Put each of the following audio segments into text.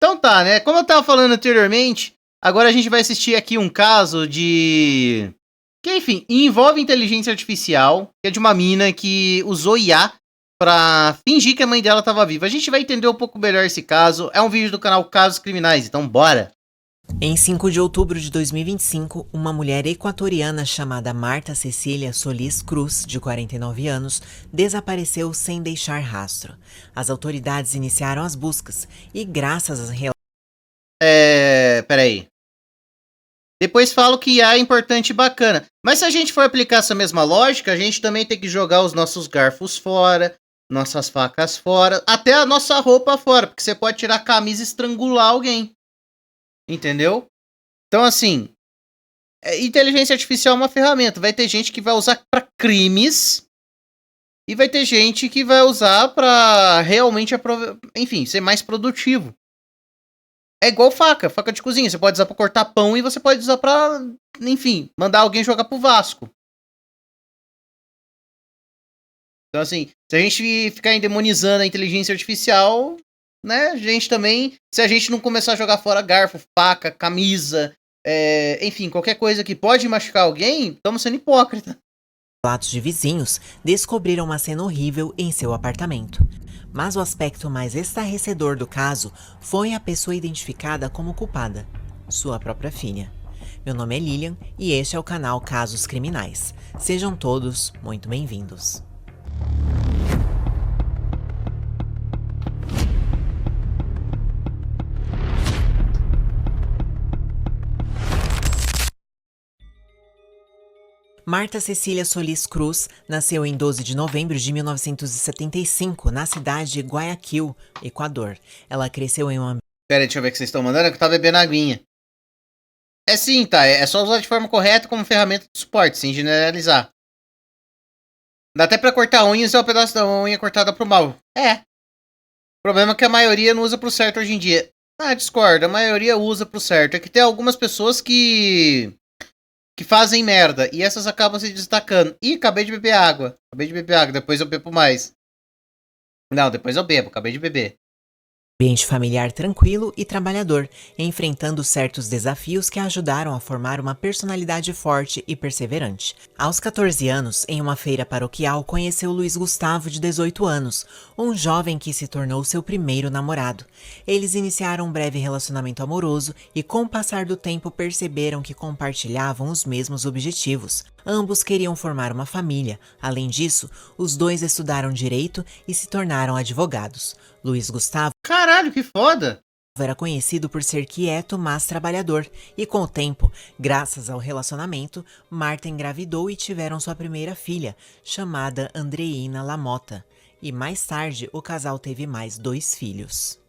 Então tá, né? Como eu tava falando anteriormente, agora a gente vai assistir aqui um caso de... Que, enfim, envolve inteligência artificial, que é de uma mina que usou IA pra fingir que a mãe dela tava viva. A gente vai entender um pouco melhor esse caso. É um vídeo do canal Casos Criminais, então bora! Em 5 de outubro de 2025, uma mulher equatoriana chamada Marta Cecília Solis Cruz, de 49 anos, desapareceu sem deixar rastro. As autoridades iniciaram as buscas e, graças às Peraí. Depois falo que IA é importante e bacana. Mas se a gente for aplicar essa mesma lógica, a gente também tem que jogar os nossos garfos fora, nossas facas fora, até a nossa roupa fora, porque você pode tirar a camisa e estrangular alguém. Entendeu? Então, assim, inteligência artificial é uma ferramenta. Vai ter gente que vai usar para crimes e vai ter gente que vai usar para realmente, enfim, ser mais produtivo. É igual faca de cozinha. Você pode usar pra cortar pão e você pode usar pra, enfim, mandar alguém jogar pro Vasco. Então, assim, se a gente ficar endemonizando a inteligência artificial, né, a gente também, se a gente não começar a jogar fora garfo, faca, camisa, enfim, qualquer coisa que pode machucar alguém, estamos sendo hipócrita. relatos de vizinhos, descobriram uma cena horrível em seu apartamento. Mas o aspecto mais estarrecedor do caso foi a pessoa identificada como culpada, sua própria filha. Meu nome é Lilian e este é o canal Casos Criminais. Sejam todos muito bem-vindos. Marta Cecília Solis Cruz nasceu em 12 de novembro de 1975, na cidade de Guayaquil, Equador. Ela cresceu em um Pera aí, deixa eu ver o que vocês estão mandando, é que eu tava bebendo aguinha. É sim, tá, é só usar de forma correta como ferramenta de suporte, sem generalizar. Dá até pra cortar unha e usar o pedaço da unha cortada pro mal. É. O problema é que a maioria não usa pro certo hoje em dia. Ah, discordo. A maioria usa pro certo. É que tem algumas pessoas que fazem merda. E essas acabam se destacando. Ih, acabei de beber água. Acabei de beber água. Depois eu bebo mais. Não, depois eu bebo. Acabei de beber. ambiente familiar tranquilo e trabalhador, enfrentando certos desafios que a ajudaram a formar uma personalidade forte e perseverante. Aos 14 anos, em uma feira paroquial, conheceu Luiz Gustavo, de 18 anos, um jovem que se tornou seu primeiro namorado. Eles iniciaram um breve relacionamento amoroso e, com o passar do tempo, perceberam que compartilhavam os mesmos objetivos. Ambos queriam formar uma família. Além disso, os dois estudaram direito e se tornaram advogados. Luiz Gustavo Caralho, que foda! era conhecido por ser quieto, mas trabalhador, e com o tempo, graças ao relacionamento, Marta engravidou e tiveram sua primeira filha, chamada Andreina Lamota, e mais tarde o casal teve mais 2 filhos.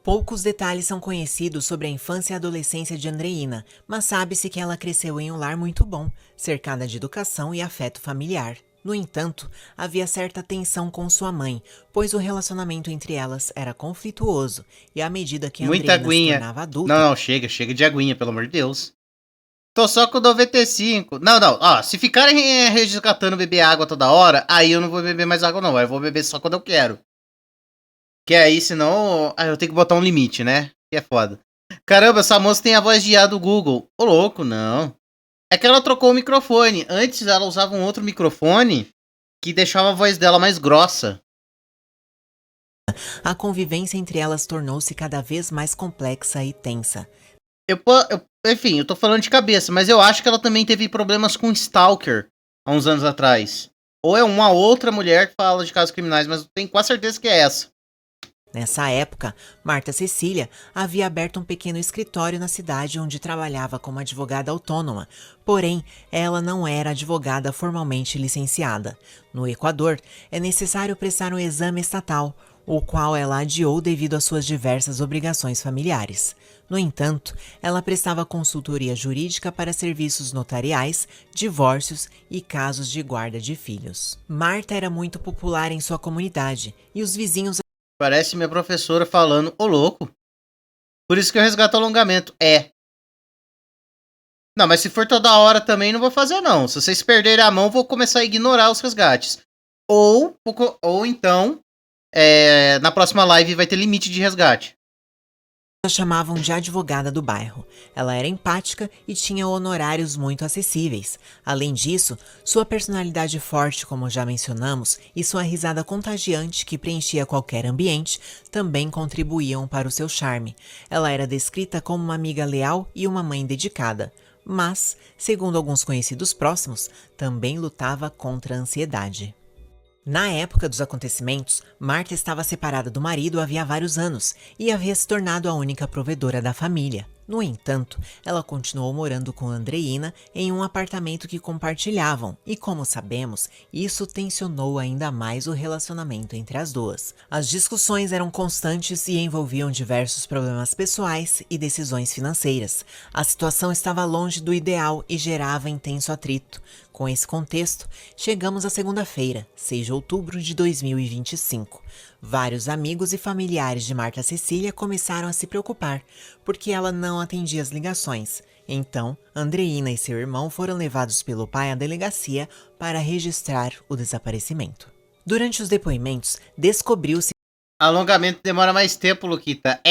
Poucos detalhes são conhecidos sobre a infância e adolescência de Andreina, mas sabe-se que ela cresceu em um lar muito bom, cercada de educação e afeto familiar. No entanto, havia certa tensão com sua mãe, pois o relacionamento entre elas era conflituoso, e à medida que Muita Andreina se aguinha. tornava adulta, Não, chega de aguinha, pelo amor de Deus. Tô só com 95. Não, ó, se ficarem resgatando beber água toda hora, aí eu não vou beber mais água não, eu vou beber só quando eu quero. Que aí, senão, eu tenho que botar um limite, né? Que é foda. Caramba, essa moça tem a voz de IA do Google. Ô louco, não. É que ela trocou o microfone. Antes ela usava um outro microfone que deixava a voz dela mais grossa. a convivência entre elas tornou-se cada vez mais complexa e tensa. Enfim, eu tô falando de cabeça, mas eu acho que ela também teve problemas com Stalker há uns anos atrás. Ou é uma outra mulher que fala de casos criminais, mas eu tenho quase certeza que é essa. Nessa época, Marta Cecília havia aberto um pequeno escritório na cidade onde trabalhava como advogada autônoma, porém, ela não era advogada formalmente licenciada. No Equador, é necessário prestar um exame estatal, o qual ela adiou devido às suas diversas obrigações familiares. No entanto, ela prestava consultoria jurídica para serviços notariais, divórcios e casos de guarda de filhos. Marta era muito popular em sua comunidade e os vizinhos Parece minha professora falando, ô louco. Por isso que eu resgato alongamento. É. Não, mas se for toda hora também não vou fazer não. Se vocês perderem a mão, vou começar a ignorar os resgates. Ou então, na próxima live vai ter limite de resgate. A chamavam de advogada do bairro. Ela era empática e tinha honorários muito acessíveis. Além disso, sua personalidade forte, como já mencionamos, e sua risada contagiante que preenchia qualquer ambiente também contribuíam para o seu charme. Ela era descrita como uma amiga leal e uma mãe dedicada. Mas, segundo alguns conhecidos próximos, também lutava contra a ansiedade. Na época dos acontecimentos, Marta estava separada do marido havia vários anos e havia se tornado a única provedora da família. No entanto, ela continuou morando com Andreina em um apartamento que compartilhavam e, como sabemos, isso tensionou ainda mais o relacionamento entre as duas. As discussões eram constantes e envolviam diversos problemas pessoais e decisões financeiras. A situação estava longe do ideal e gerava intenso atrito. Com esse contexto, chegamos à segunda-feira, 6 de outubro de 2025. Vários amigos e familiares de Marta Cecília começaram a se preocupar, porque ela não atendia as ligações. Então, Andreina e seu irmão foram levados pelo pai à delegacia para registrar o desaparecimento. Durante os depoimentos, descobriu-se Alongamento demora mais tempo, Luquita.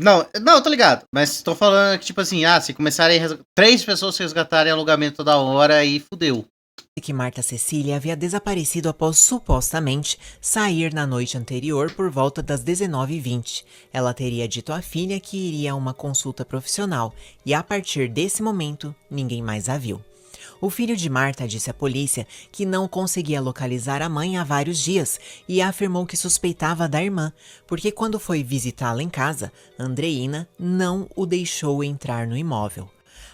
Não, tô ligado. Mas tô falando que, tipo assim, se começarem 3 pessoas resgatarem alongamento toda hora, aí fudeu. que Marta Cecília havia desaparecido após supostamente sair na noite anterior por volta das 19h20. Ela teria dito à filha que iria a uma consulta profissional e a partir desse momento ninguém mais a viu. O filho de Marta disse à polícia que não conseguia localizar a mãe há vários dias e afirmou que suspeitava da irmã, porque quando foi visitá-la em casa, Andreina não o deixou entrar no imóvel.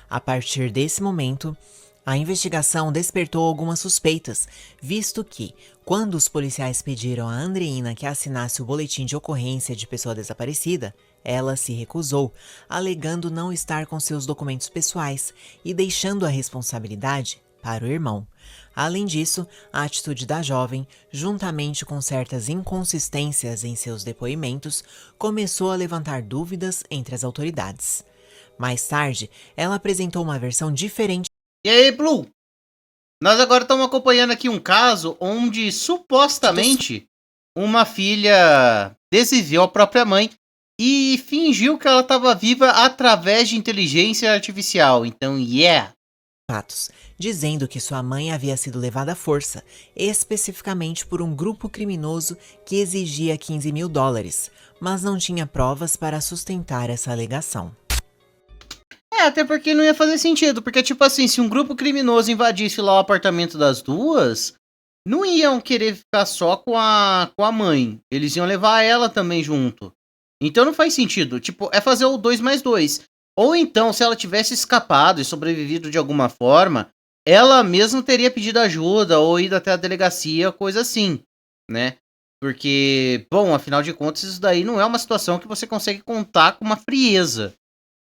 A partir desse momento, a investigação despertou algumas suspeitas, visto que, quando os policiais pediram a Andreina que assinasse o boletim de ocorrência de pessoa desaparecida, ela se recusou, alegando não estar com seus documentos pessoais e deixando a responsabilidade para o irmão. Além disso, a atitude da jovem, juntamente com certas inconsistências em seus depoimentos, começou a levantar dúvidas entre as autoridades. Mais tarde, ela apresentou uma versão diferente. E aí, Blue? Nós agora estamos acompanhando aqui um caso onde supostamente uma filha desviveu a própria mãe e fingiu que ela estava viva através de inteligência artificial. Então, Fatos, dizendo que sua mãe havia sido levada à força, especificamente por um grupo criminoso que exigia $15 mil, mas não tinha provas para sustentar essa alegação. Até porque não ia fazer sentido, porque tipo assim, se um grupo criminoso invadisse lá o apartamento das duas, não iam querer ficar só com a mãe, eles iam levar ela também junto. Então não faz sentido, tipo, é fazer o 2 mais 2. Ou então, se ela tivesse escapado e sobrevivido de alguma forma, ela mesma teria pedido ajuda ou ido até a delegacia, coisa assim, né? Porque, bom, afinal de contas, isso daí não é uma situação que você consegue contar com uma frieza.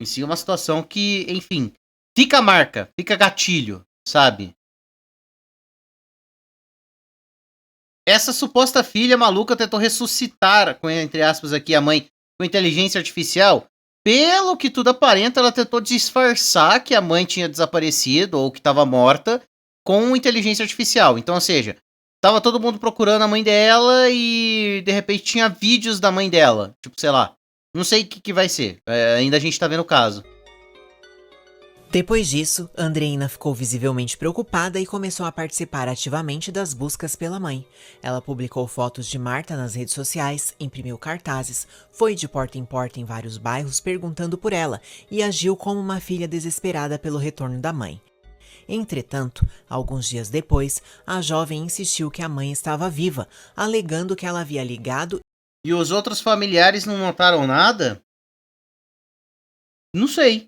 Em si, é uma situação que, enfim, fica marca, fica gatilho, sabe? Essa suposta filha maluca tentou ressuscitar, com, entre aspas aqui, a mãe com inteligência artificial. Pelo que tudo aparenta, ela tentou disfarçar que a mãe tinha desaparecido ou que estava morta com inteligência artificial. Então, ou seja, tava todo mundo procurando a mãe dela e de repente tinha vídeos da mãe dela. Tipo, sei lá. Não sei o que vai ser. Ainda a gente tá vendo o caso. Depois disso, Andreina ficou visivelmente preocupada e começou a participar ativamente das buscas pela mãe. Ela publicou fotos de Marta nas redes sociais, imprimiu cartazes, foi de porta em porta em vários bairros perguntando por ela e agiu como uma filha desesperada pelo retorno da mãe. Entretanto, alguns dias depois, a jovem insistiu que a mãe estava viva, alegando que ela havia ligado. E os outros familiares não notaram nada? Não sei.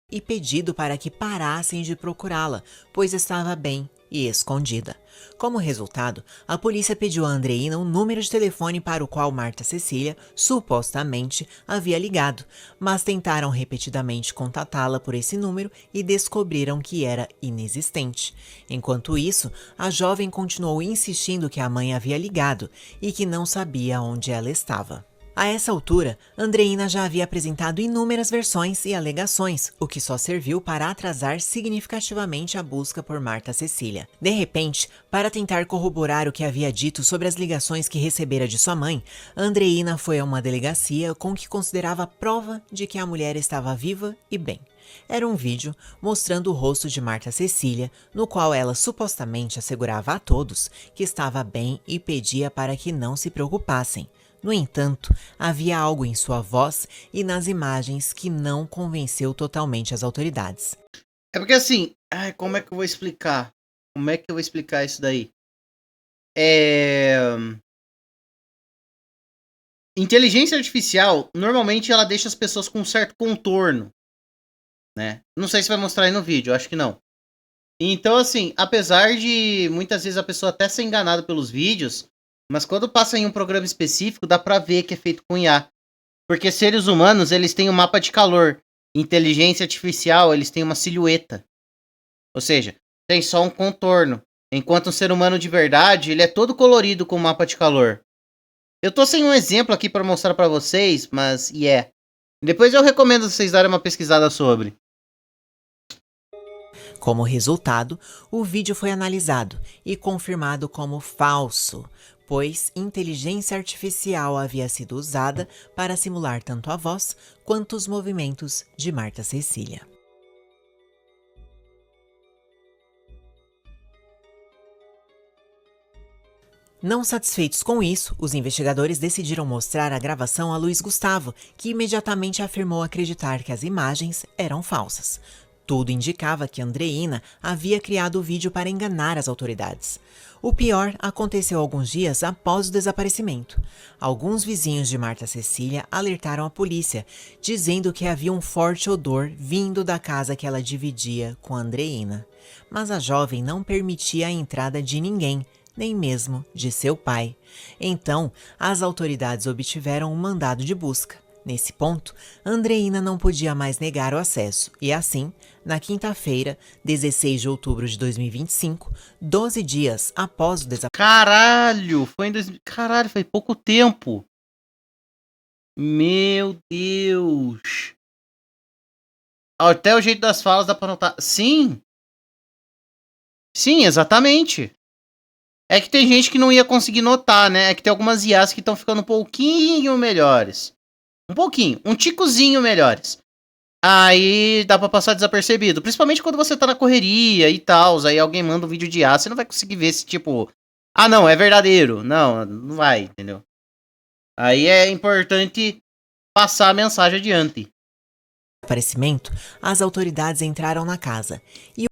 E pedido para que parassem de procurá-la, pois estava bem e escondida. Como resultado, a polícia pediu a Andreina um número de telefone para o qual Marta Cecília supostamente havia ligado, mas tentaram repetidamente contatá-la por esse número e descobriram que era inexistente. Enquanto isso, a jovem continuou insistindo que a mãe havia ligado e que não sabia onde ela estava. A essa altura, Andreina já havia apresentado inúmeras versões e alegações, o que só serviu para atrasar significativamente a busca por Marta Cecília. De repente, para tentar corroborar o que havia dito sobre as ligações que recebera de sua mãe, Andreina foi a uma delegacia com o que considerava prova de que a mulher estava viva e bem. Era um vídeo mostrando o rosto de Marta Cecília, no qual ela supostamente assegurava a todos que estava bem e pedia para que não se preocupassem. No entanto, havia algo em sua voz e nas imagens que não convenceu totalmente as autoridades. É porque assim, ai, como é que eu vou explicar? Como é que eu vou explicar isso daí? Inteligência artificial, normalmente ela deixa as pessoas com um certo contorno, né? Não sei se vai mostrar aí no vídeo, acho que não. Então, assim, apesar de muitas vezes a pessoa até ser enganada pelos vídeos, mas quando passa em um programa específico, dá pra ver que é feito com IA. Porque seres humanos, eles têm um mapa de calor. Inteligência artificial, eles têm uma silhueta. Ou seja, tem só um contorno. Enquanto um ser humano de verdade, ele é todo colorido com o mapa de calor. Eu tô sem um exemplo aqui pra mostrar pra vocês, mas depois eu recomendo vocês darem uma pesquisada sobre. Como resultado, o vídeo foi analisado e confirmado como falso, pois inteligência artificial havia sido usada para simular tanto a voz quanto os movimentos de Marta Cecília. Não satisfeitos com isso, os investigadores decidiram mostrar a gravação a Luiz Gustavo, que imediatamente afirmou acreditar que as imagens eram falsas. Tudo indicava que Andreina havia criado o vídeo para enganar as autoridades. O pior aconteceu alguns dias após o desaparecimento. Alguns vizinhos de Marta Cecília alertaram a polícia, dizendo que havia um forte odor vindo da casa que ela dividia com Andreina. Mas a jovem não permitia a entrada de ninguém, nem mesmo de seu pai. Então, as autoridades obtiveram um mandado de busca. Nesse ponto, Andreina não podia mais negar o acesso e assim, na quinta-feira, 16 de outubro de 2025, 12 dias após o desaparecimento... Caralho! Caralho, foi pouco tempo! Meu Deus! Até o jeito das falas dá pra notar. Sim! Sim, exatamente! É que tem gente que não ia conseguir notar, né? É que tem algumas IAs que estão ficando um pouquinho melhores. Um pouquinho, um ticozinho melhores. Aí dá pra passar desapercebido. Principalmente quando você tá na correria e tal. Aí alguém manda um vídeo de IA, você não vai conseguir ver se tipo... Ah, não, é verdadeiro. Não, não vai, entendeu? Aí é importante passar a mensagem adiante. As autoridades entraram na casa e...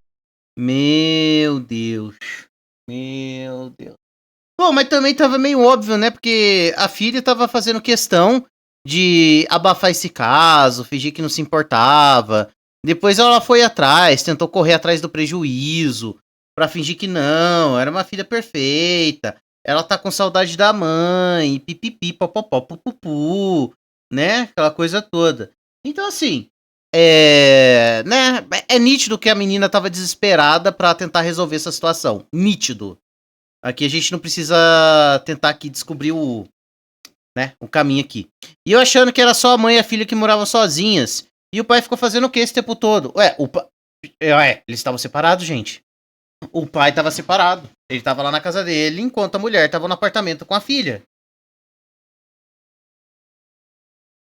Meu Deus. Meu Deus. Bom, mas também tava meio óbvio, né? Porque a filha tava fazendo questão de abafar esse caso, fingir que não se importava. Depois ela foi atrás, tentou correr atrás do prejuízo, pra fingir que não, era uma filha perfeita. Ela tá com saudade da mãe, pipipi, popopó, pupupu, né? Aquela coisa toda. Então, assim, né? É nítido que a menina tava desesperada pra tentar resolver essa situação. Nítido. Aqui a gente não precisa tentar aqui descobrir o caminho aqui. E eu achando que era só a mãe e a filha que moravam sozinhas. E o pai ficou fazendo o que esse tempo todo? Eles estavam separados, gente. O pai estava separado. Ele estava lá na casa dele, enquanto a mulher estava no apartamento com a filha.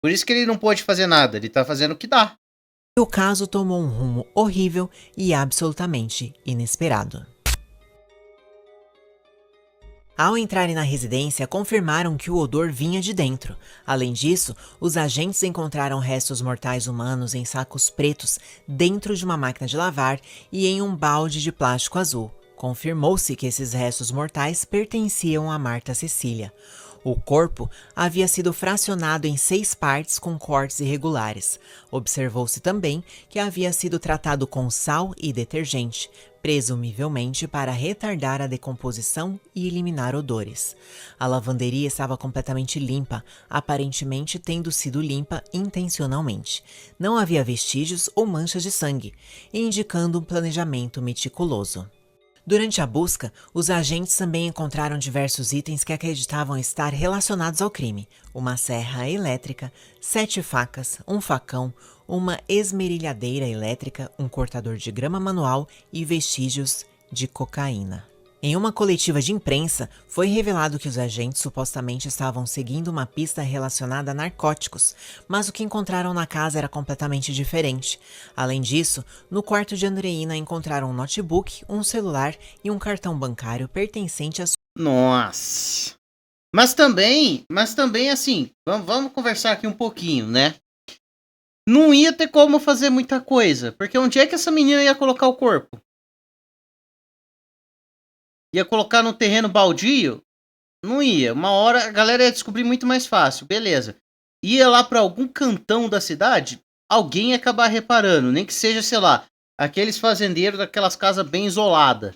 Por isso que ele não pôde fazer nada. Ele tá fazendo o que dá. o caso tomou um rumo horrível e absolutamente inesperado. Ao entrarem na residência, confirmaram que o odor vinha de dentro. Além disso, os agentes encontraram restos mortais humanos em sacos pretos dentro de uma máquina de lavar e em um balde de plástico azul. Confirmou-se que esses restos mortais pertenciam a Marta Cecília. O corpo havia sido fracionado em 6 partes com cortes irregulares. Observou-se também que havia sido tratado com sal e detergente, presumivelmente para retardar a decomposição e eliminar odores. A lavanderia estava completamente limpa, aparentemente tendo sido limpa intencionalmente. Não havia vestígios ou manchas de sangue, indicando um planejamento meticuloso. Durante a busca, os agentes também encontraram diversos itens que acreditavam estar relacionados ao crime: uma serra elétrica, 7 facas, um facão, uma esmerilhadeira elétrica, um cortador de grama manual e vestígios de cocaína. Em uma coletiva de imprensa, foi revelado que os agentes supostamente estavam seguindo uma pista relacionada a narcóticos, mas o que encontraram na casa era completamente diferente. Além disso, no quarto de Andreina encontraram um notebook, um celular e um cartão bancário pertencente a sua... Nossa. Mas também assim, vamos conversar aqui um pouquinho, né? Não ia ter como fazer muita coisa, porque onde é que essa menina ia colocar o corpo? Ia colocar no terreno baldio? Não ia. Uma hora a galera ia descobrir muito mais fácil, beleza. Ia lá pra algum cantão da cidade, alguém ia acabar reparando, nem que seja, sei lá, aqueles fazendeiros daquelas casas bem isoladas.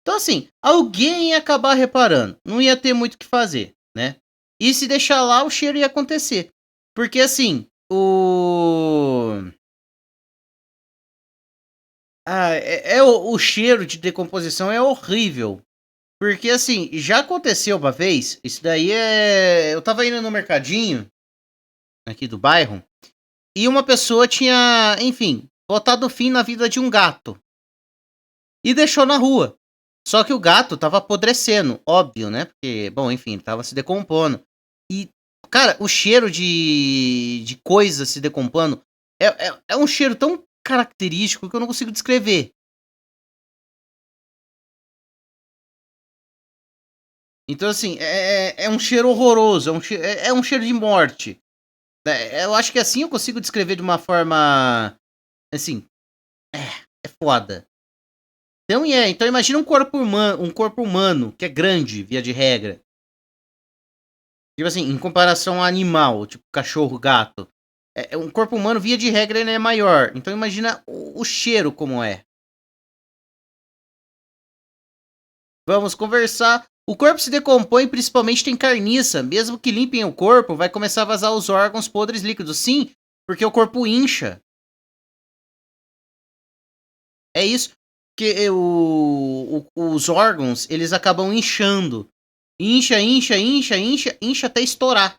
Então assim, alguém ia acabar reparando, não ia ter muito o que fazer, né? E se deixar lá, o cheiro ia acontecer. Porque assim, o cheiro de decomposição é horrível. Porque assim, já aconteceu uma vez, isso daí é. Eu tava indo no mercadinho, aqui do bairro, e uma pessoa tinha, enfim, botado fim na vida de um gato. E deixou na rua. Só que o gato tava apodrecendo, óbvio, né? Porque, bom, enfim, tava se decompondo. E, cara, o cheiro de coisa se decompondo é um cheiro tão característico que eu não consigo descrever. Então, assim, é um cheiro horroroso, é um cheiro de morte. Eu acho que assim eu consigo descrever de uma forma, assim, é foda. Então imagina um corpo humano, que é grande, via de regra. Tipo assim, em comparação a animal, tipo cachorro, gato. Um corpo humano, via de regra, ele é maior. Então imagina o cheiro como é. Vamos conversar. O corpo se decompõe, principalmente tem carniça. Mesmo que limpem o corpo, vai começar a vazar os órgãos podres líquidos. Sim, porque o corpo incha. É isso. Que os órgãos, eles acabam inchando. Incha até estourar.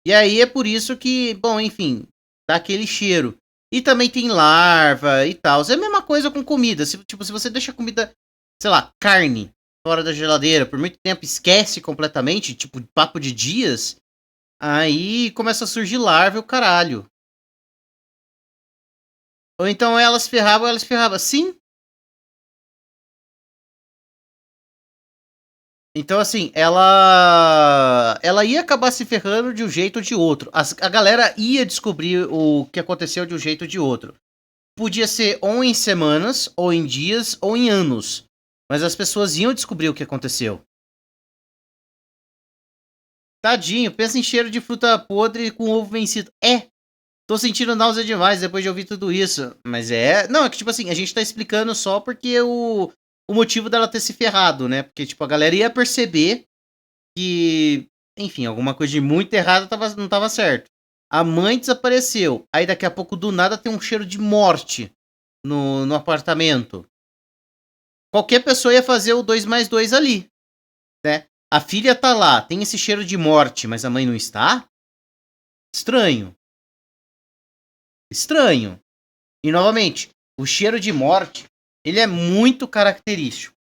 E aí é por isso que, bom, enfim, dá aquele cheiro. E também tem larva e tal. É a mesma coisa com comida. Se você deixa comida, sei lá, carne fora da geladeira por muito tempo, esquece completamente, tipo, papo de dias, aí começa a surgir larva e o caralho. Ou então elas ferravam. Sim. Então, assim, ela ia acabar se ferrando de um jeito ou de outro. A galera ia descobrir o que aconteceu de um jeito ou de outro. Podia ser ou em semanas, ou em dias, ou em anos. Mas as pessoas iam descobrir o que aconteceu. Tadinho, pensa em cheiro de fruta podre com ovo vencido. Tô sentindo náusea demais depois de ouvir tudo isso. Mas não, é que tipo assim, a gente tá explicando só porque o motivo dela ter se ferrado, né? Porque tipo, a galera ia perceber que, enfim, alguma coisa de muito errada não tava certo. A mãe desapareceu. Aí daqui a pouco, do nada, tem um cheiro de morte no apartamento. Qualquer pessoa ia fazer o 2 mais 2 ali, né? A filha tá lá, tem esse cheiro de morte, mas a mãe não está? Estranho. Estranho. E novamente, o cheiro de morte, ele é muito característico.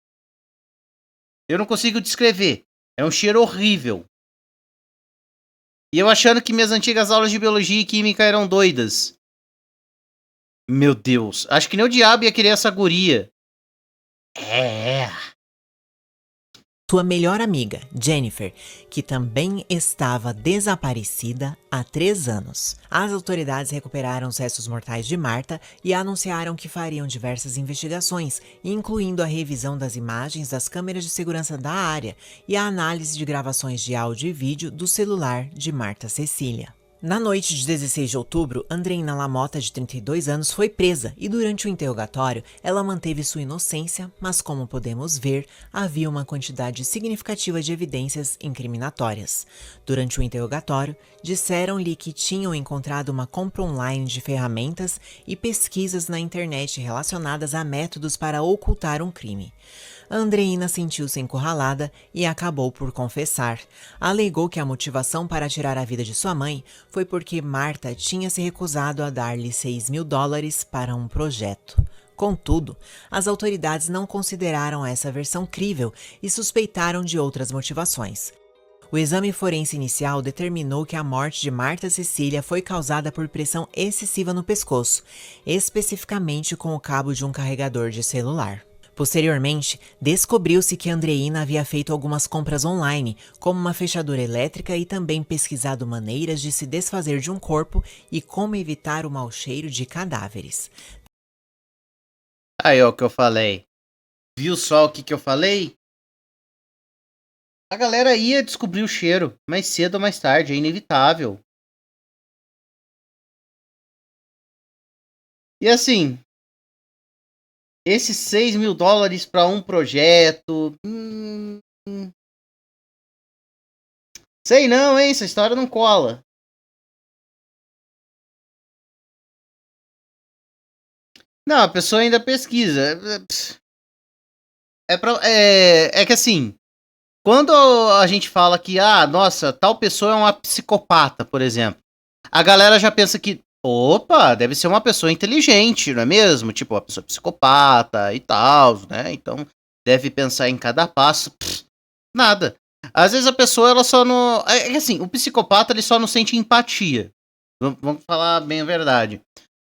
Eu não consigo descrever. É um cheiro horrível. E eu achando que minhas antigas aulas de biologia e química eram doidas. Meu Deus, acho que nem o diabo ia querer essa guria. Sua melhor amiga, Jennifer, que também estava desaparecida há 3 anos. As autoridades recuperaram os restos mortais de Marta e anunciaram que fariam diversas investigações, incluindo a revisão das imagens das câmeras de segurança da área e a análise de gravações de áudio e vídeo do celular de Marta Cecília. Na noite de 16 de outubro, Andreina Lamota, de 32 anos, foi presa e durante o interrogatório ela manteve sua inocência, mas como podemos ver, havia uma quantidade significativa de evidências incriminatórias. Durante o interrogatório, disseram-lhe que tinham encontrado uma compra online de ferramentas e pesquisas na internet relacionadas a métodos para ocultar um crime. Andreina sentiu-se encurralada e acabou por confessar. Alegou que a motivação para tirar a vida de sua mãe foi porque Marta tinha se recusado a dar-lhe $6.000 para um projeto. Contudo, as autoridades não consideraram essa versão crível e suspeitaram de outras motivações. O exame forense inicial determinou que a morte de Marta Cecília foi causada por pressão excessiva no pescoço, especificamente com o cabo de um carregador de celular. Posteriormente, descobriu-se que Andreina havia feito algumas compras online, como uma fechadura elétrica e também pesquisado maneiras de se desfazer de um corpo e como evitar o mau cheiro de cadáveres. Aí, ó, o que eu falei. Viu só o que eu falei? A galera ia descobrir o cheiro, mais cedo ou mais tarde, é inevitável. E assim, esses $6.000 para um projeto. Sei não, hein? Essa história não cola. Não, a pessoa ainda pesquisa. É que assim, quando a gente fala que, nossa, tal pessoa é uma psicopata, por exemplo, a galera já pensa que, opa, deve ser uma pessoa inteligente, não é mesmo? Tipo, uma pessoa psicopata e tal, né? Então, deve pensar em cada passo. Nada. Às vezes a pessoa, ela só não... É que assim, o psicopata, ele só não sente empatia. Vamos falar bem a verdade.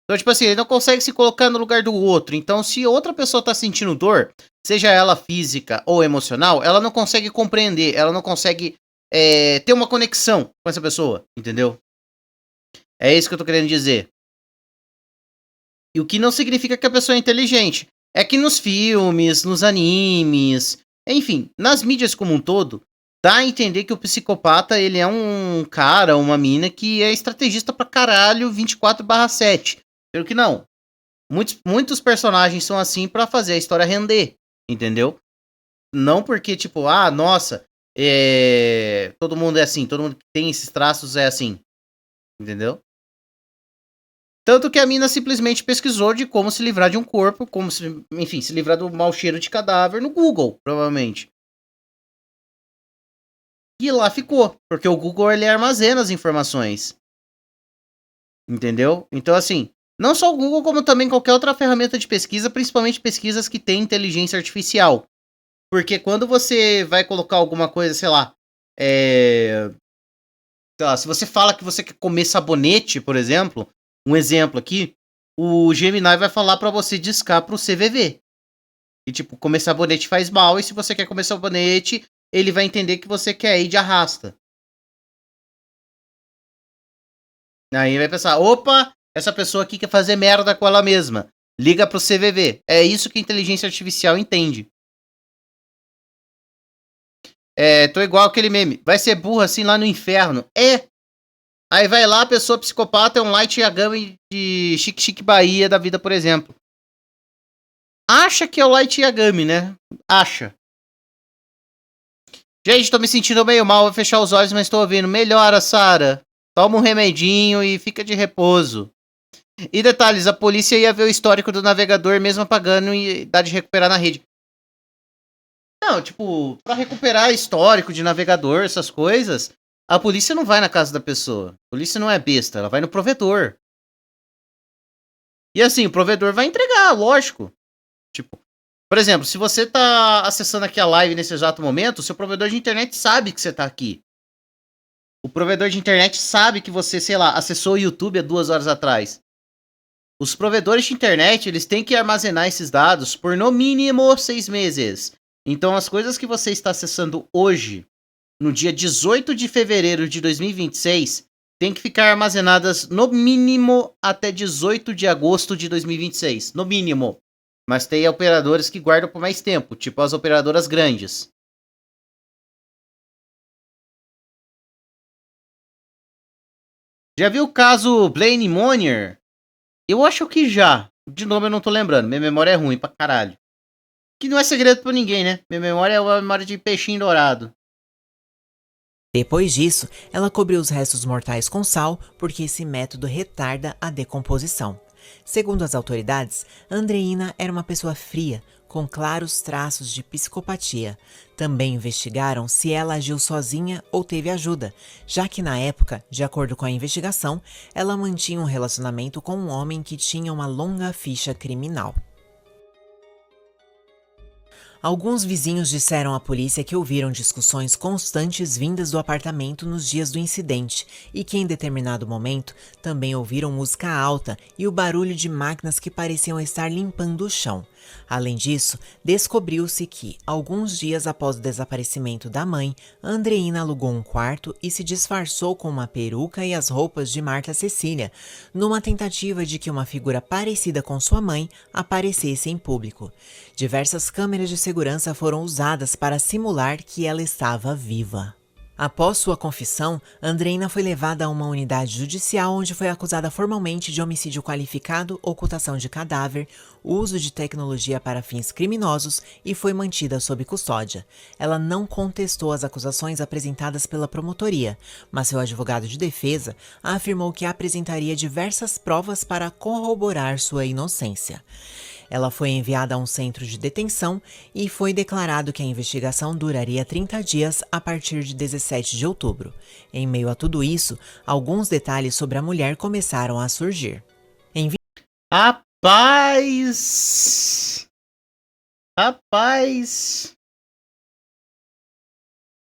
Então, tipo assim, ele não consegue se colocar no lugar do outro. Então, se outra pessoa tá sentindo dor, seja ela física ou emocional, ela não consegue compreender, ela não consegue ter uma conexão com essa pessoa, entendeu? É isso que eu tô querendo dizer. E o que não significa que a pessoa é inteligente. É que nos filmes, nos animes, enfim, nas mídias como um todo, dá a entender que o psicopata, ele é um cara, uma mina que é estrategista pra caralho 24/7. Pelo que não. Muitos personagens são assim pra fazer a história render, entendeu? Não porque, tipo, nossa, todo mundo é assim, todo mundo que tem esses traços é assim, entendeu? Tanto que a mina simplesmente pesquisou de como se livrar de um corpo, como se, enfim, se livrar do mau cheiro de cadáver no Google, provavelmente. E lá ficou, porque o Google, ele armazena as informações. Entendeu? Então, assim, não só o Google, como também qualquer outra ferramenta de pesquisa, principalmente pesquisas que têm inteligência artificial. Porque quando você vai colocar alguma coisa, sei lá, se você fala que você quer comer sabonete, por exemplo, um exemplo aqui, o Gemini vai falar pra você discar pro CVV. E tipo, comer sabonete faz mal, e se você quer comer sabonete, ele vai entender que você quer ir de arrasta. Aí vai pensar, opa, essa pessoa aqui quer fazer merda com ela mesma. Liga pro CVV. É isso que a inteligência artificial entende. Tô igual aquele meme. Vai ser burro assim lá no inferno. Aí vai lá, a pessoa psicopata é um Light Yagami de Chique Chique Bahia da vida, por exemplo. Acha que é o Light Yagami, né? Acha. Gente, tô me sentindo meio mal, vou fechar os olhos, mas tô ouvindo. Melhora, Sara. Toma um remedinho e fica de repouso. E detalhes, a polícia ia ver o histórico do navegador mesmo apagando e dá de recuperar na rede. Não, tipo, pra recuperar histórico de navegador, essas coisas, a polícia não vai na casa da pessoa. A polícia não é besta, ela vai no provedor. E assim, o provedor vai entregar, lógico. Tipo, por exemplo, se você tá acessando aqui a live nesse exato momento, o seu provedor de internet sabe que você tá aqui. O provedor de internet sabe que você, sei lá, acessou o YouTube há 2 horas atrás. Os provedores de internet, eles têm que armazenar esses dados por no mínimo 6 meses. Então, as coisas que você está acessando hoje, no dia 18 de fevereiro de 2026, tem que ficar armazenadas no mínimo até 18 de agosto de 2026. No mínimo. Mas tem operadores que guardam por mais tempo, tipo as operadoras grandes. Já viu o caso Blaine Monier? Eu acho que já. De nome eu não tô lembrando. Minha memória é ruim pra caralho. Que não é segredo pra ninguém, né? Minha memória é uma memória de peixinho dourado. Depois disso, ela cobriu os restos mortais com sal porque esse método retarda a decomposição. Segundo as autoridades, Andreina era uma pessoa fria, com claros traços de psicopatia. Também investigaram se ela agiu sozinha ou teve ajuda, já que na época, de acordo com a investigação, ela mantinha um relacionamento com um homem que tinha uma longa ficha criminal. Alguns vizinhos disseram à polícia que ouviram discussões constantes vindas do apartamento nos dias do incidente e que em determinado momento também ouviram música alta e o barulho de máquinas que pareciam estar limpando o chão. Além disso, descobriu-se que, alguns dias após o desaparecimento da mãe, Andreina alugou um quarto e se disfarçou com uma peruca e as roupas de Marta Cecília, numa tentativa de que uma figura parecida com sua mãe aparecesse em público. Diversas câmeras de segurança foram usadas para simular que ela estava viva. Após sua confissão, Andreina foi levada a uma unidade judicial onde foi acusada formalmente de homicídio qualificado, ocultação de cadáver, uso de tecnologia para fins criminosos e foi mantida sob custódia. Ela não contestou as acusações apresentadas pela promotoria, mas seu advogado de defesa afirmou que apresentaria diversas provas para corroborar sua inocência. Ela foi enviada a um centro de detenção e foi declarado que a investigação duraria 30 dias a partir de 17 de outubro. Em meio a tudo isso, alguns detalhes sobre a mulher começaram a surgir. Rapaz! Rapaz!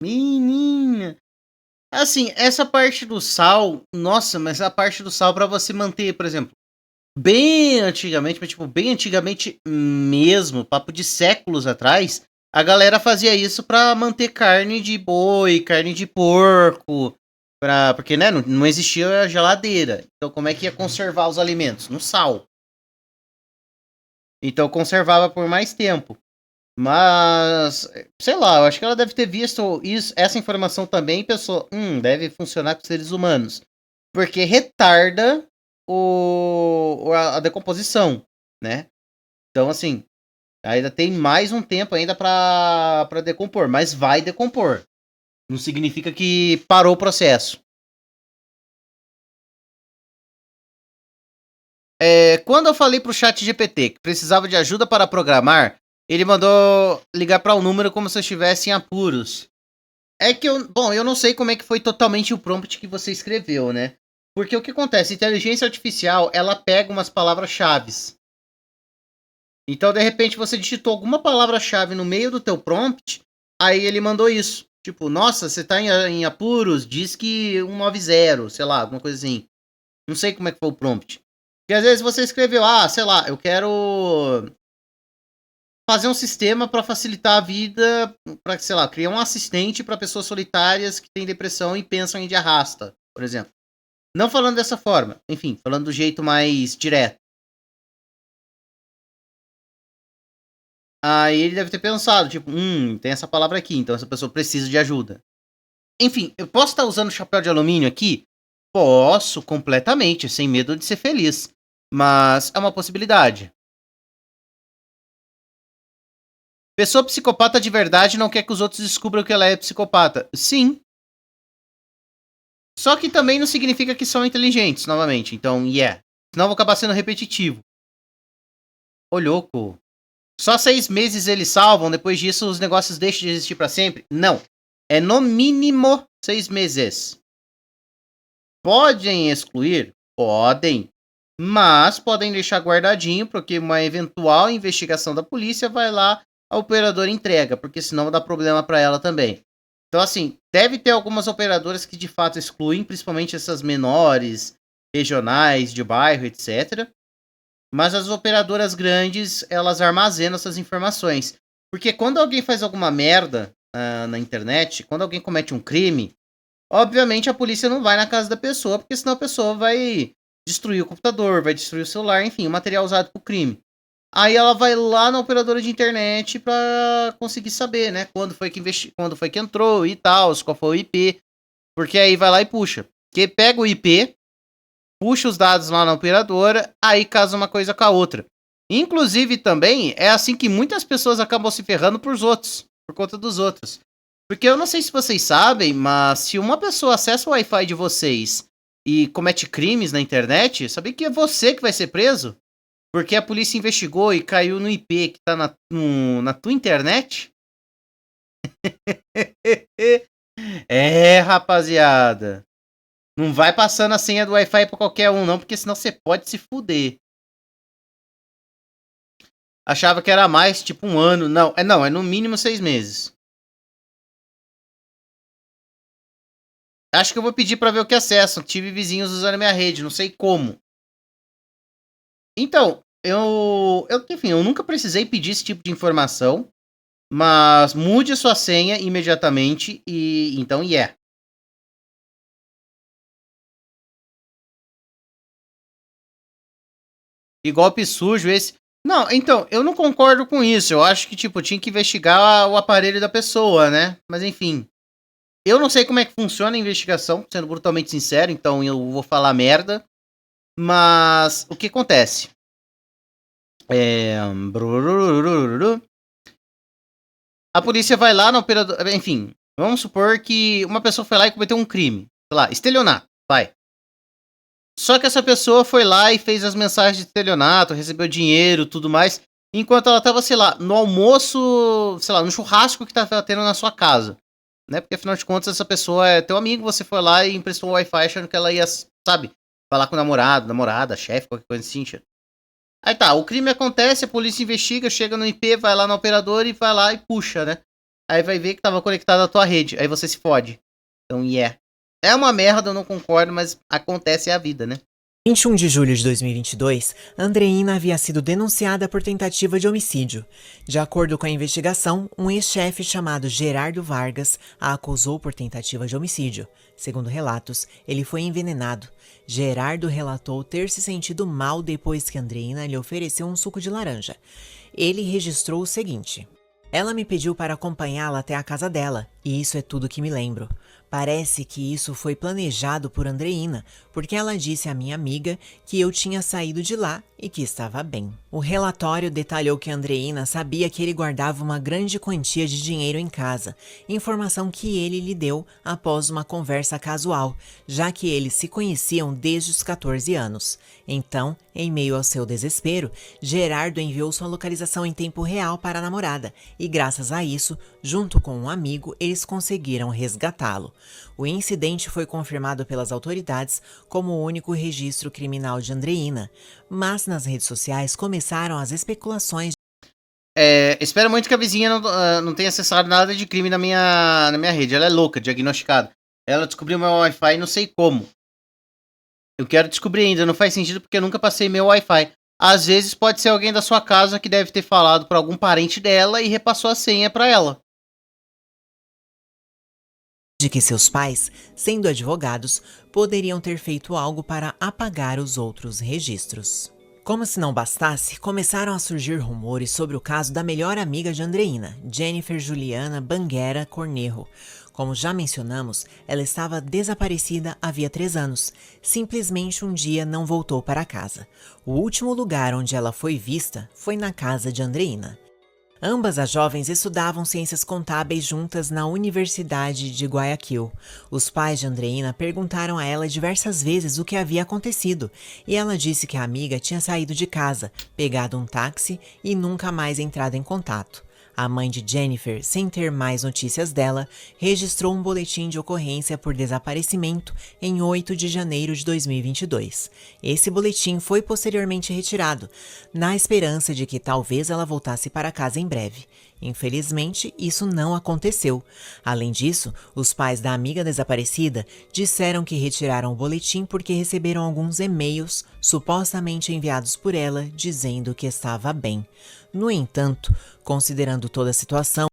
Menina! Assim, essa parte do sal, nossa, mas a parte do sal pra você manter, por exemplo, bem antigamente, mas tipo, bem antigamente mesmo, papo de séculos atrás, a galera fazia isso pra manter carne de boi, carne de porco, porque né, não existia geladeira. Então como é que ia conservar os alimentos? No sal. Então conservava por mais tempo. Mas, sei lá, eu acho que ela deve ter visto isso, essa informação também e pensou, deve funcionar com seres humanos. Porque retarda a decomposição, né? Então, assim, ainda tem mais um tempo ainda pra decompor, mas vai decompor. Não significa que parou o processo. Quando eu falei pro chat GPT que precisava de ajuda para programar, ele mandou ligar para o número como se eu estivesse em apuros. É que eu não sei como é que foi totalmente o prompt que você escreveu, né? Porque o que acontece? Inteligência artificial, ela pega umas palavras-chave. Então, de repente, você digitou alguma palavra-chave no meio do teu prompt, aí ele mandou isso. Tipo, nossa, você tá em apuros, diz que 190, sei lá, alguma coisa assim. Não sei como é que foi o prompt. Porque às vezes você escreveu, sei lá, eu quero fazer um sistema para facilitar a vida, para, sei lá, criar um assistente para pessoas solitárias que têm depressão e pensam em de arrasta, por exemplo. Não falando dessa forma, enfim, falando do jeito mais direto. Aí ele deve ter pensado, tipo, tem essa palavra aqui, então essa pessoa precisa de ajuda. Enfim, eu posso estar usando chapéu de alumínio aqui? Posso, completamente, sem medo de ser feliz. Mas é uma possibilidade. Pessoa psicopata de verdade não quer que os outros descubram que ela é psicopata. Sim. Só que também não significa que são inteligentes, novamente. Então, senão eu vou acabar sendo repetitivo. Ô, louco. Só 6 meses eles salvam, depois disso os negócios deixam de existir pra sempre? Não. É no mínimo 6 meses. Podem excluir? Podem. Mas podem deixar guardadinho, porque uma eventual investigação da polícia vai lá, a operadora entrega, porque senão vai dar problema pra ela também. Então, assim, deve ter algumas operadoras que de fato excluem, principalmente essas menores, regionais, de bairro, etc. Mas as operadoras grandes, elas armazenam essas informações. Porque quando alguém faz alguma merda na internet, quando alguém comete um crime, obviamente a polícia não vai na casa da pessoa, porque senão a pessoa vai destruir o computador, vai destruir o celular, enfim, o material usado pro crime. Aí ela vai lá na operadora de internet pra conseguir saber, né, quando foi que entrou e tal, qual foi o IP, porque aí vai lá e puxa. Porque pega o IP, puxa os dados lá na operadora, aí casa uma coisa com a outra. Inclusive também é assim que muitas pessoas acabam se ferrando por conta dos outros. Porque eu não sei se vocês sabem, mas se uma pessoa acessa o Wi-Fi de vocês e comete crimes na internet, sabia que é você que vai ser preso? Porque a polícia investigou e caiu no IP que tá na tua internet? É, rapaziada. Não vai passando a senha do Wi-Fi pra qualquer um, não, porque senão você pode se fuder. Achava que era mais, tipo 1 ano. Não, é no mínimo 6 meses. Acho que eu vou pedir pra ver o que acessam. Tive vizinhos usando a minha rede, não sei como. Então, enfim, eu nunca precisei pedir esse tipo de informação, mas mude a sua senha imediatamente e então yeah. E golpe sujo esse. Não, então, eu não concordo com isso. Eu acho que, tipo, tinha que investigar o aparelho da pessoa, né? Mas enfim. Eu não sei como é que funciona a investigação, sendo brutalmente sincero, então eu vou falar merda. Mas o que acontece? A polícia vai lá na operadora. Enfim, vamos supor que uma pessoa foi lá e cometeu um crime. Sei lá, estelionato. Vai. Só que essa pessoa foi lá e fez as mensagens de estelionato, recebeu dinheiro, tudo mais, enquanto ela tava, sei lá, no almoço, sei lá, no churrasco que tava tendo na sua casa, né? Porque afinal de contas essa pessoa é teu amigo, você foi lá e emprestou um Wi-Fi achando que ela ia, sabe, falar com o namorado, namorada, chefe, qualquer coisa assim. Aí tá, o crime acontece, a polícia investiga, chega no IP, vai lá no operador e vai lá e puxa, né? Aí vai ver que tava conectado à tua rede, aí você se fode. Então, yeah. É uma merda, eu não concordo, mas acontece, é a vida, né? 21 de julho de 2022, Andreina havia sido denunciada por tentativa de homicídio. De acordo com a investigação, um ex-chefe chamado Gerardo Vargas a acusou por tentativa de homicídio. Segundo relatos, ele foi envenenado. Gerardo relatou ter se sentido mal depois que Andreina lhe ofereceu um suco de laranja. Ele registrou o seguinte: "Ela me pediu para acompanhá-la até a casa dela, e isso é tudo que me lembro. Parece que isso foi planejado por Andreina, porque ela disse à minha amiga que eu tinha saído de lá e que estava bem." O relatório detalhou que Andreina sabia que ele guardava uma grande quantia de dinheiro em casa, informação que ele lhe deu após uma conversa casual, já que eles se conheciam desde os 14 anos. Então, em meio ao seu desespero, Gerardo enviou sua localização em tempo real para a namorada, e graças a isso, junto com um amigo, eles conseguiram resgatá-lo. O incidente foi confirmado pelas autoridades como o único registro criminal de Andreina, mas nas redes sociais começaram as especulações. Espero muito que a vizinha não tenha acessado nada de crime na minha rede. Ela é louca, diagnosticada. Ela descobriu meu Wi-Fi não sei como. Eu quero descobrir ainda, não faz sentido porque eu nunca passei meu Wi-Fi. Às vezes pode ser alguém da sua casa que deve ter falado para algum parente dela e repassou a senha para ela. De que seus pais, sendo advogados, poderiam ter feito algo para apagar os outros registros. Como se não bastasse, começaram a surgir rumores sobre o caso da melhor amiga de Andreina, Jennifer Juliana Banguera Cornejo. Como já mencionamos, ela estava desaparecida havia 3 anos. Simplesmente um dia não voltou para casa. O último lugar onde ela foi vista foi na casa de Andreina. Ambas as jovens estudavam ciências contábeis juntas na Universidade de Guayaquil. Os pais de Andreina perguntaram a ela diversas vezes o que havia acontecido, e ela disse que a amiga tinha saído de casa, pegado um táxi e nunca mais entrado em contato. A mãe de Jennifer, sem ter mais notícias dela, registrou um boletim de ocorrência por desaparecimento em 8 de janeiro de 2022. Esse boletim foi posteriormente retirado, na esperança de que talvez ela voltasse para casa em breve. Infelizmente, isso não aconteceu. Além disso, os pais da amiga desaparecida disseram que retiraram o boletim porque receberam alguns e-mails supostamente enviados por ela dizendo que estava bem. No entanto, considerando toda a situação,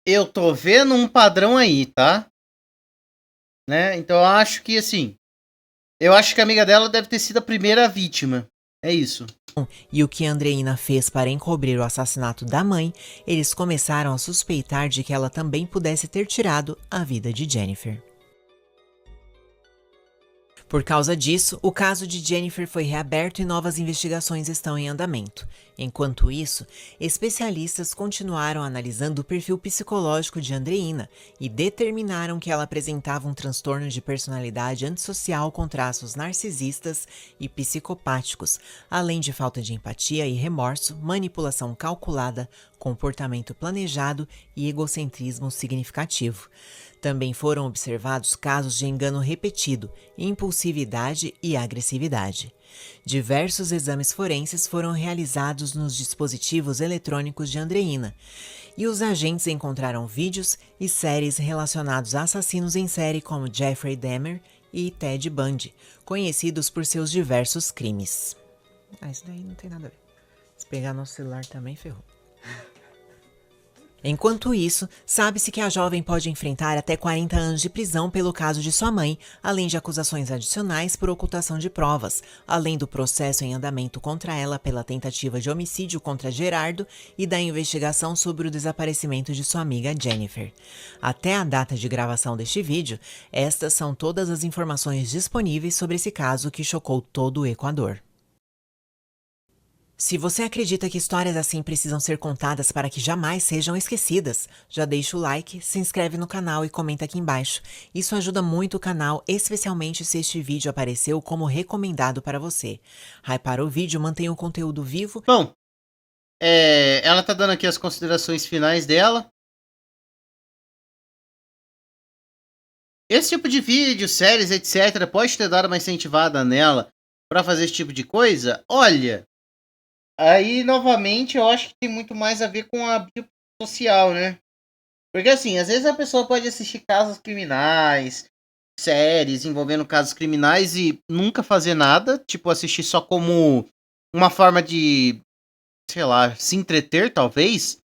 eu tô vendo um padrão aí, tá? Né? Então eu acho que assim, eu acho que a amiga dela deve ter sido a primeira vítima. É isso. E o que Andreina fez para encobrir o assassinato da mãe, eles começaram a suspeitar de que ela também pudesse ter tirado a vida de Jennifer. Por causa disso, o caso de Jennifer foi reaberto e novas investigações estão em andamento. Enquanto isso, especialistas continuaram analisando o perfil psicológico de Andreina e determinaram que ela apresentava um transtorno de personalidade antissocial com traços narcisistas e psicopáticos, além de falta de empatia e remorso, manipulação calculada, comportamento planejado e egocentrismo significativo. Também foram observados casos de engano repetido, impulsividade e agressividade. Diversos exames forenses foram realizados nos dispositivos eletrônicos de Andreina, e os agentes encontraram vídeos e séries relacionados a assassinos em série como Jeffrey Dahmer e Ted Bundy, conhecidos por seus diversos crimes. Isso daí não tem nada a ver. Se pegar nosso celular também, ferrou. Enquanto isso, sabe-se que a jovem pode enfrentar até 40 anos de prisão pelo caso de sua mãe, além de acusações adicionais por ocultação de provas, além do processo em andamento contra ela pela tentativa de homicídio contra Gerardo e da investigação sobre o desaparecimento de sua amiga Jennifer. Até a data de gravação deste vídeo, estas são todas as informações disponíveis sobre esse caso que chocou todo o Equador. Se você acredita que histórias assim precisam ser contadas para que jamais sejam esquecidas, já deixa o like, se inscreve no canal e comenta aqui embaixo. Isso ajuda muito o canal, especialmente se este vídeo apareceu como recomendado para você. Hypar o vídeo mantém o conteúdo vivo. Bom, ela tá dando aqui as considerações finais dela. Esse tipo de vídeo, séries, etc., pode ter dado uma incentivada nela para fazer esse tipo de coisa? Olha... Aí, novamente, eu acho que tem muito mais a ver com a biopsicossocial, né? Porque, assim, às vezes a pessoa pode assistir casos criminais, séries envolvendo casos criminais e nunca fazer nada, tipo, assistir só como uma forma de, sei lá, se entreter, talvez,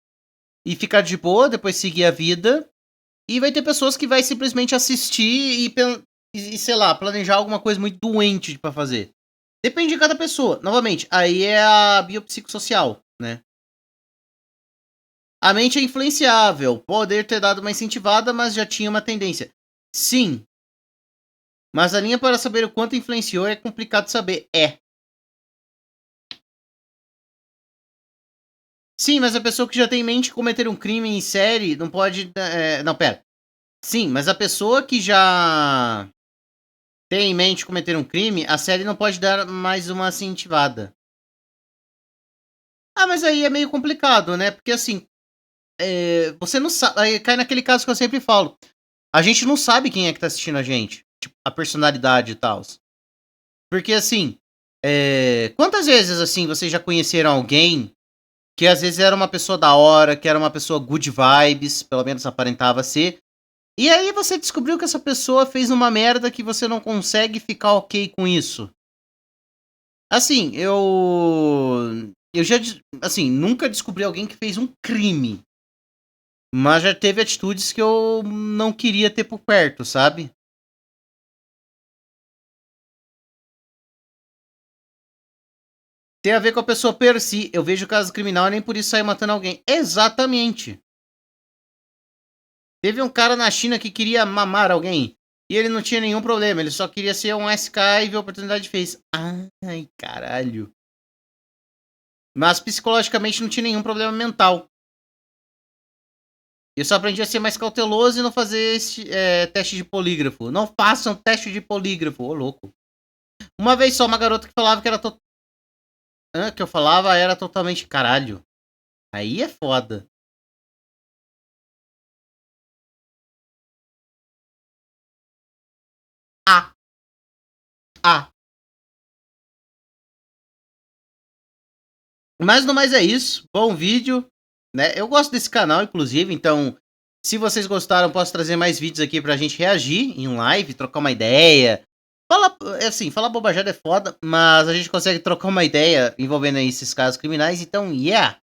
e ficar de boa, depois seguir a vida. E vai ter pessoas que vai simplesmente assistir e sei lá, planejar alguma coisa muito doente pra fazer. Depende de cada pessoa. Novamente, aí é a biopsicossocial, né? A mente é influenciável. Poder ter dado uma incentivada, mas já tinha uma tendência. Sim. Mas a linha para saber o quanto influenciou é complicado saber. Sim, mas a pessoa que já tem em mente cometer um crime em série não pode... não, pera. Sim, mas a pessoa que já... tem em mente cometer um crime, a série não pode dar mais uma incentivada. Ah, mas aí é meio complicado, né? Porque assim, você não sabe. Aí cai naquele caso que eu sempre falo. A gente não sabe quem é que tá assistindo a gente. Tipo, a personalidade e tal. Porque assim, quantas vezes assim vocês já conheceram alguém que às vezes era uma pessoa da hora, que era uma pessoa good vibes, pelo menos aparentava ser. E aí você descobriu que essa pessoa fez uma merda que você não consegue ficar ok com isso. Assim, eu já, assim, nunca descobri alguém que fez um crime. Mas já teve atitudes que eu não queria ter por perto, sabe? Tem a ver com a pessoa per si. Eu vejo caso criminal e nem por isso sair matando alguém. Exatamente. Teve um cara na China que queria mamar alguém. E ele não tinha nenhum problema. Ele só queria ser um SK e ver a oportunidade fez. Ai, caralho. Mas psicologicamente não tinha nenhum problema mental. Eu só aprendi a ser mais cauteloso e não fazer esse teste de polígrafo. Não façam teste de polígrafo, ô louco. Uma vez só, uma garota que falava que era que eu falava era totalmente caralho. Aí é foda. Ah. Mas no mais é isso. Bom vídeo, né? Eu gosto desse canal, inclusive, então se vocês gostaram, posso trazer mais vídeos aqui pra gente reagir em live, trocar uma ideia. Falar bobajada é foda, mas a gente consegue trocar uma ideia envolvendo aí esses casos criminais, então, yeah!